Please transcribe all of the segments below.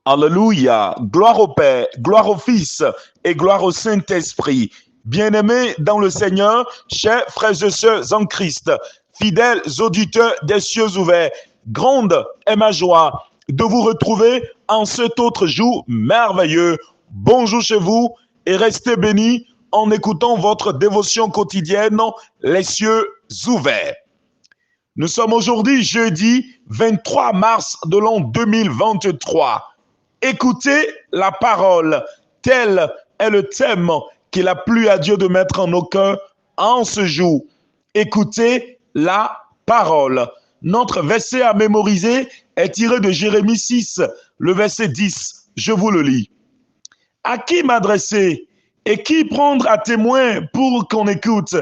Alléluia. Gloire au Père, gloire au Fils et gloire au Saint-Esprit. Bien-aimés dans le Seigneur, chers frères et sœurs en Christ, fidèles auditeurs des cieux ouverts, grande est ma joie de vous retrouver en cet autre jour merveilleux. Bonjour chez vous et restez bénis en écoutant votre dévotion quotidienne, les cieux ouverts. Nous sommes aujourd'hui jeudi 23 mars de l'an 2023. Écoutez la parole, tel est le thème qu'il a plu à Dieu de mettre en nos cœurs en ce jour. Écoutez la parole. Notre verset à mémoriser est tiré de Jérémie 6, le verset 10. Je vous le lis. À qui m'adresser et qui prendre à témoin pour qu'on écoute?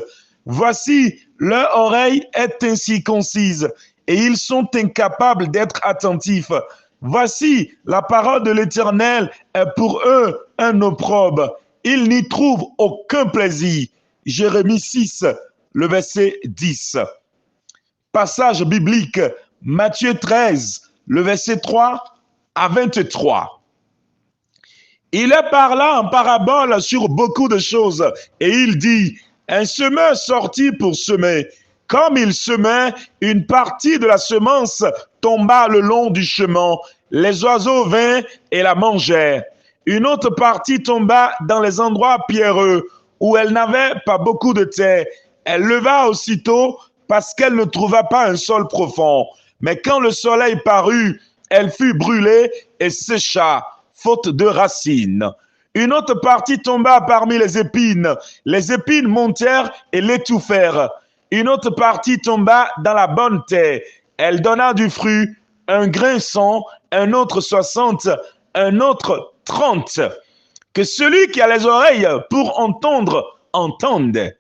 Voici, leur oreille est ainsi concise et ils sont incapables d'être attentifs. Voici, la parole de l'Éternel est pour eux un opprobre. Ils n'y trouvent aucun plaisir. Jérémie 6, le verset 10. Passage biblique, Matthieu 13, le verset 3 à 23. Il parla en parabole sur beaucoup de choses et il dit, un semeur sortit pour semer. Comme il semait, une partie de la semence tomba le long du chemin. Les oiseaux vinrent et la mangèrent. Une autre partie tomba dans les endroits pierreux où elle n'avait pas beaucoup de terre. Elle leva aussitôt parce qu'elle ne trouva pas un sol profond. Mais quand le soleil parut, elle fut brûlée et sécha, faute de racines. Une autre partie tomba parmi les épines. Les épines montèrent et l'étouffèrent. Une autre partie tomba dans la bonne terre. Elle donna du fruit, un grain 100, un autre 60, un autre 30. Que celui qui a les oreilles pour entendre, entende.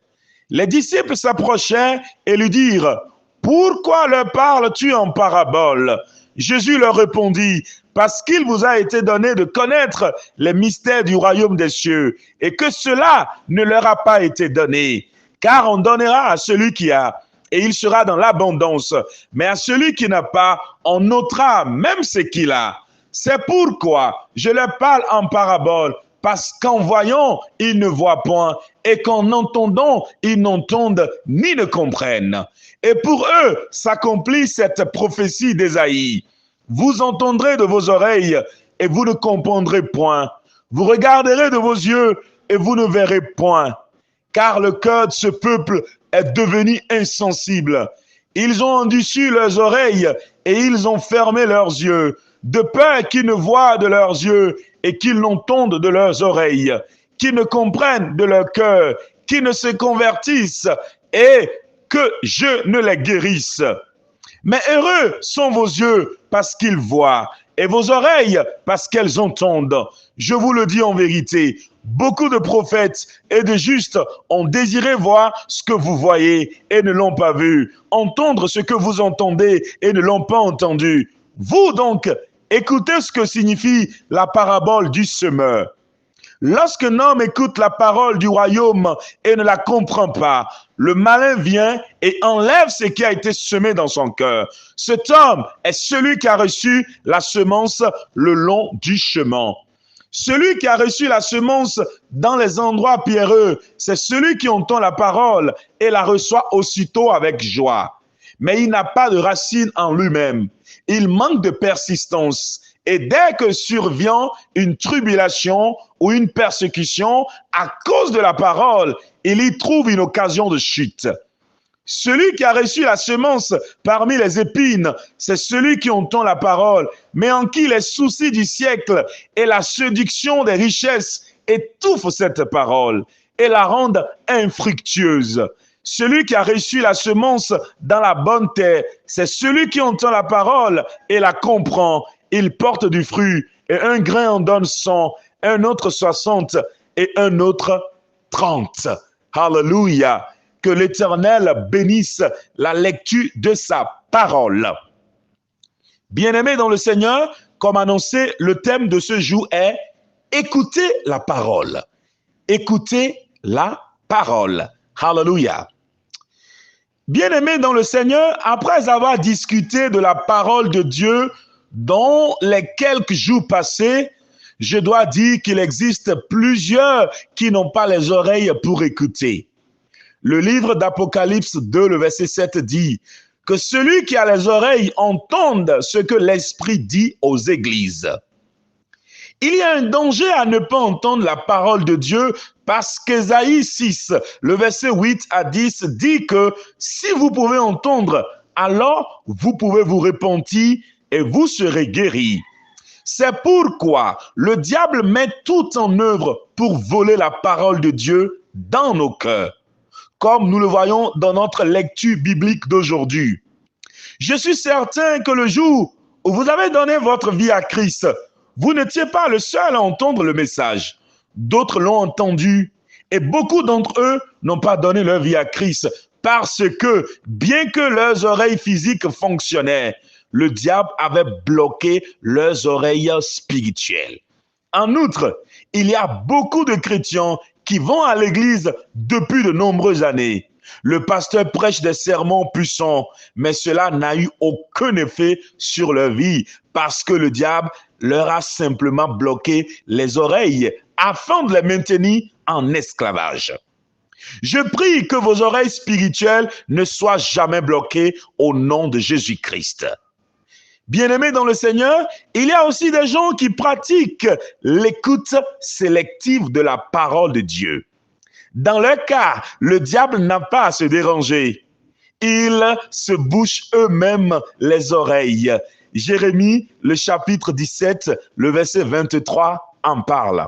Les disciples s'approchèrent et lui dirent, « Pourquoi leur parles-tu en parabole ?» Jésus leur répondit, « Parce qu'il vous a été donné de connaître les mystères du royaume des cieux, et que cela ne leur a pas été donné. Car on donnera à celui qui a, et il sera dans l'abondance. Mais à celui qui n'a pas, on ôtera même ce qu'il a. C'est pourquoi je leur parle en parabole, parce qu'en voyant, ils ne voient point, et qu'en entendant, ils n'entendent ni ne comprennent. Et pour eux s'accomplit cette prophétie d'Ésaïe. Vous entendrez de vos oreilles, et vous ne comprendrez point. Vous regarderez de vos yeux, et vous ne verrez point. Car le cœur de ce peuple est devenu insensible. Ils ont endurci leurs oreilles, et ils ont fermé leurs yeux, de peur qu'ils ne voient de leurs yeux, et qu'ils n'entendent de leurs oreilles, qu'ils ne comprennent de leur cœur, qu'ils ne se convertissent, et que je ne les guérisse. Mais heureux sont vos yeux parce qu'ils voient, et vos oreilles parce qu'elles entendent. Je vous le dis en vérité, beaucoup de prophètes et de justes ont désiré voir ce que vous voyez et ne l'ont pas vu, entendre ce que vous entendez et ne l'ont pas entendu. Vous donc, écoutez ce que signifie la parabole du semeur. Lorsqu'un homme écoute la parole du royaume et ne la comprend pas, le malin vient et enlève ce qui a été semé dans son cœur. Cet homme est celui qui a reçu la semence le long du chemin. Celui qui a reçu la semence dans les endroits pierreux, c'est celui qui entend la parole et la reçoit aussitôt avec joie. Mais il n'a pas de racine en lui-même. Il manque de persistance. Et dès que survient une tribulation ou une persécution à cause de la parole, il y trouve une occasion de chute. Celui qui a reçu la semence parmi les épines, c'est celui qui entend la parole, mais en qui les soucis du siècle et la séduction des richesses étouffent cette parole et la rendent infructueuse. Celui qui a reçu la semence dans la bonne terre, c'est celui qui entend la parole et la comprend. Il porte du fruit, et un grain en donne 100, un autre 60 et un autre 30. Alléluia! Que l'Éternel bénisse la lecture de sa parole. Bien-aimés dans le Seigneur, comme annoncé, le thème de ce jour est « Écoutez la parole ». Écoutez la parole. Alléluia! Bien-aimés dans le Seigneur, après avoir discuté de la parole de Dieu dans les quelques jours passés, je dois dire qu'il existe plusieurs qui n'ont pas les oreilles pour écouter. Le livre d'Apocalypse 2, le verset 7 dit que celui qui a les oreilles entende ce que l'Esprit dit aux églises. Il y a un danger à ne pas entendre la parole de Dieu parce qu'Ésaïe 6, le verset 8 à 10 dit que si vous pouvez entendre, alors vous pouvez vous repentir et vous serez guéris. C'est pourquoi le diable met tout en œuvre pour voler la parole de Dieu dans nos cœurs, comme nous le voyons dans notre lecture biblique d'aujourd'hui. Je suis certain que le jour où vous avez donné votre vie à Christ, vous n'étiez pas le seul à entendre le message. D'autres l'ont entendu et beaucoup d'entre eux n'ont pas donné leur vie à Christ parce que, bien que leurs oreilles physiques fonctionnaient, le diable avait bloqué leurs oreilles spirituelles. En outre, il y a beaucoup de chrétiens qui vont à l'église depuis de nombreuses années. Le pasteur prêche des sermons puissants, mais cela n'a eu aucun effet sur leur vie parce que le diable leur a simplement bloqué les oreilles afin de les maintenir en esclavage. Je prie que vos oreilles spirituelles ne soient jamais bloquées au nom de Jésus-Christ. Bien-aimés dans le Seigneur, il y a aussi des gens qui pratiquent l'écoute sélective de la parole de Dieu. Dans leur cas, le diable n'a pas à se déranger. Ils se bouchent eux-mêmes les oreilles. Jérémie, le chapitre 17, le verset 23 en parle.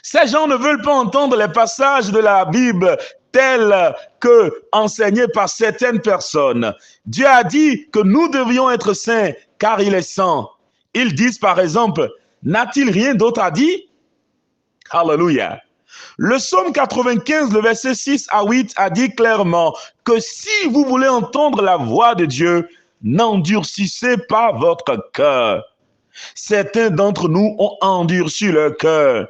Ces gens ne veulent pas entendre les passages de la Bible tels que enseignés par certaines personnes. Dieu a dit que nous devions être saints car il est saint. Ils disent par exemple, n'a-t-il rien d'autre à dire? Alléluia. Le psaume 95, le verset 6 à 8 a dit clairement que si vous voulez entendre la voix de Dieu, n'endurcissez pas votre cœur. Certains d'entre nous ont endurci leur cœur.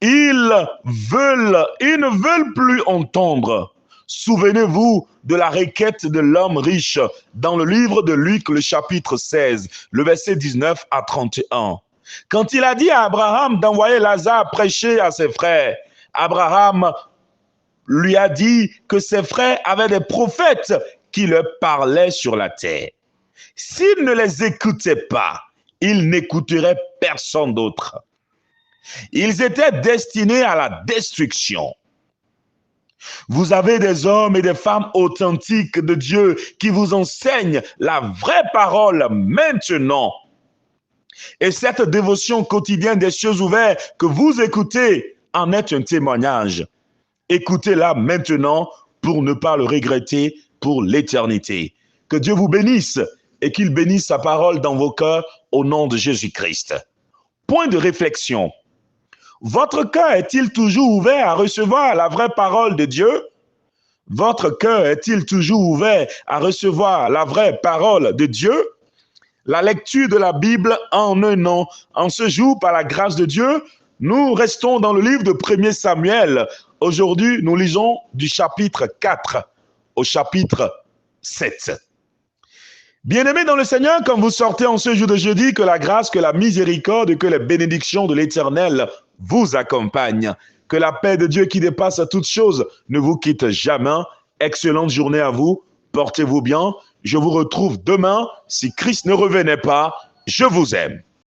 Ils ne veulent plus entendre. Souvenez-vous de la requête de l'homme riche dans le livre de Luc, le chapitre 16, le verset 19 à 31. Quand il a dit à Abraham d'envoyer Lazare prêcher à ses frères, Abraham lui a dit que ses frères avaient des prophètes qui leur parlaient sur la terre. S'il ne les écoutait pas, il n'écouterait personne d'autre. Ils étaient destinés à la destruction. Vous avez des hommes et des femmes authentiques de Dieu qui vous enseignent la vraie parole maintenant. Et cette dévotion quotidienne des cieux ouverts que vous écoutez en est un témoignage. Écoutez-la maintenant pour ne pas le regretter pour l'éternité. Que Dieu vous bénisse et qu'il bénisse sa parole dans vos cœurs au nom de Jésus-Christ. Point de réflexion. Votre cœur est-il toujours ouvert à recevoir la vraie parole de Dieu? Votre cœur est-il toujours ouvert à recevoir la vraie parole de Dieu? La lecture de la Bible en un an. En ce jour, par la grâce de Dieu, nous restons dans le livre de 1 Samuel. Aujourd'hui, nous lisons du chapitre 4 au chapitre 7. Bien-aimés dans le Seigneur, quand vous sortez en ce jour de jeudi, que la grâce, que la miséricorde et que les bénédictions de l'Éternel vous accompagnent. Que la paix de Dieu qui dépasse toutes choses ne vous quitte jamais. Excellente journée à vous. Portez-vous bien. Je vous retrouve demain. Si Christ ne revenait pas, je vous aime.